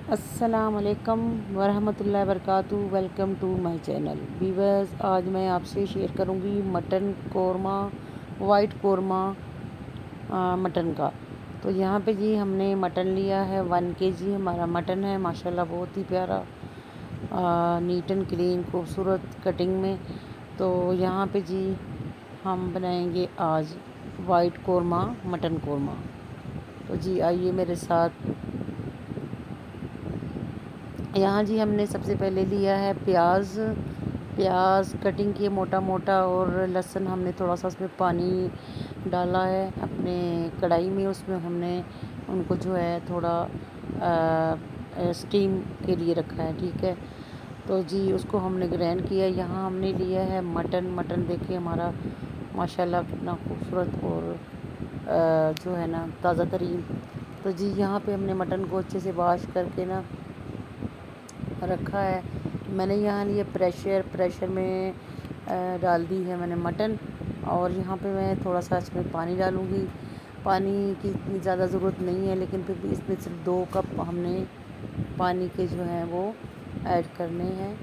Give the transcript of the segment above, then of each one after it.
अस्सलामुअलैकुम वरहमतुल्लाहि वबरकातुहू। Welcome to my channel viewers. आज मैं आपसे शेयर करूंगी mutton korma, white korma mutton का। तो यहाँ पे जी हमने मटन लिया है 1 kg हमारा मटन है माशाल्लाह, बहुत ही प्यारा नीट एंड क्लीन खूबसूरत कटिंग में। तो यहाँ पे जी हम बनाएंगे आज वाइट कोरमा मटन कोरमा। तो जी आइए मेरे साथ। यहाँ जी हमने सबसे पहले लिया है प्याज कटिंग किए मोटा मोटा, और लहसुन हमने थोड़ा सा उसमें पानी डाला है अपने कढ़ाई में, उसमें हमने उनको जो है थोड़ा स्टीम के लिए रखा है, ठीक है। तो जी उसको हमने ग्राइंड किया। यहाँ हमने लिया है मटन देखिए हमारा माशाल्लाह कितना खूबसूरत और जो है ना ताज़ा तरीन। तो जी यहाँ पे हमने मटन को अच्छे से वॉश करके ना रखा है। मैंने यहाँ लिए प्रेशर में डाल दी है मैंने मटन, और यहाँ पे मैं थोड़ा सा इसमें पानी डालूँगी। पानी की इतनी ज़्यादा ज़रूरत नहीं है, लेकिन फिर भी इसमें सिर्फ 2 कप हमने पानी के जो हैं वो ऐड करने हैं।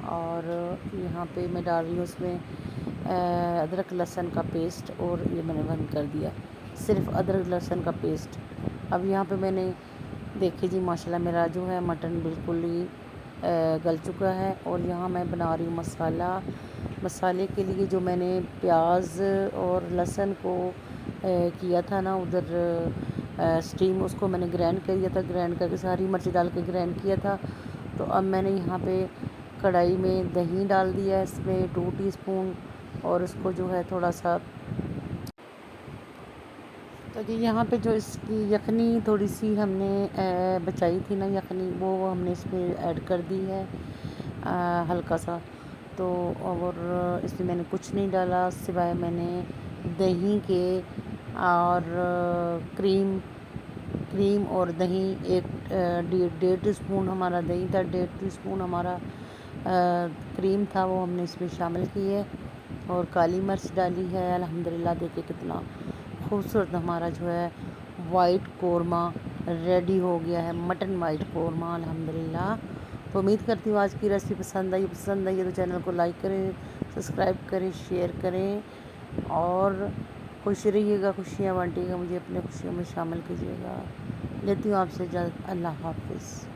और यहाँ पे मैं डाल रही हूँ उसमें अदरक लहसुन का पेस्ट, और ये मैंने बंद कर दिया, सिर्फ अदरक लहसुन का पेस्ट। अब यहाँ पे मैंने देखिए जी माशाल्लाह मेरा जो है मटन बिल्कुल ही गल चुका है। और यहाँ मैं बना रही हूँ मसाले के लिए जो मैंने प्याज और लहसुन को किया था ना उधर स्टीम, उसको मैंने ग्राइंड कर दिया था, ग्राइंड करके सारी मिर्च डाल के ग्राइंड किया था। तो अब मैंने यहाँ पे कढ़ाई में दही डाल दिया है, इसमें 2 टीस्पून, और इसको जो है थोड़ा सा। तो जी यहाँ पे जो इसकी यखनी थोड़ी सी हमने बचाई थी ना यखनी, वो हमने इसमें ऐड कर दी है हल्का सा। तो और इसमें मैंने कुछ नहीं डाला सिवाय मैंने दही के और क्रीम और दही, एक 1.5 टीस्पून हमारा दही था, 1.5 टीस्पून हमारा क्रीम था, वो हमने इसमें शामिल की है। और काली मिर्च डाली है। अल्हम्दुलिल्लाह देखिए कितना खूबसूरत हमारा जो है वाइट कोरमा रेडी हो गया है, मटन वाइट कोरमा अल्हम्दुलिल्लाह। तो उम्मीद करती हूँ आज की रेसिपी पसंद आई है तो चैनल को लाइक करें, सब्सक्राइब करें, शेयर करें, और खुश रहिएगा, खुशियाँ बांटिएगा, मुझे अपने खुशियों में शामिल कीजिएगा। लेती हूँ आपसे इजाज़त। अल्लाह हाफ़िज़।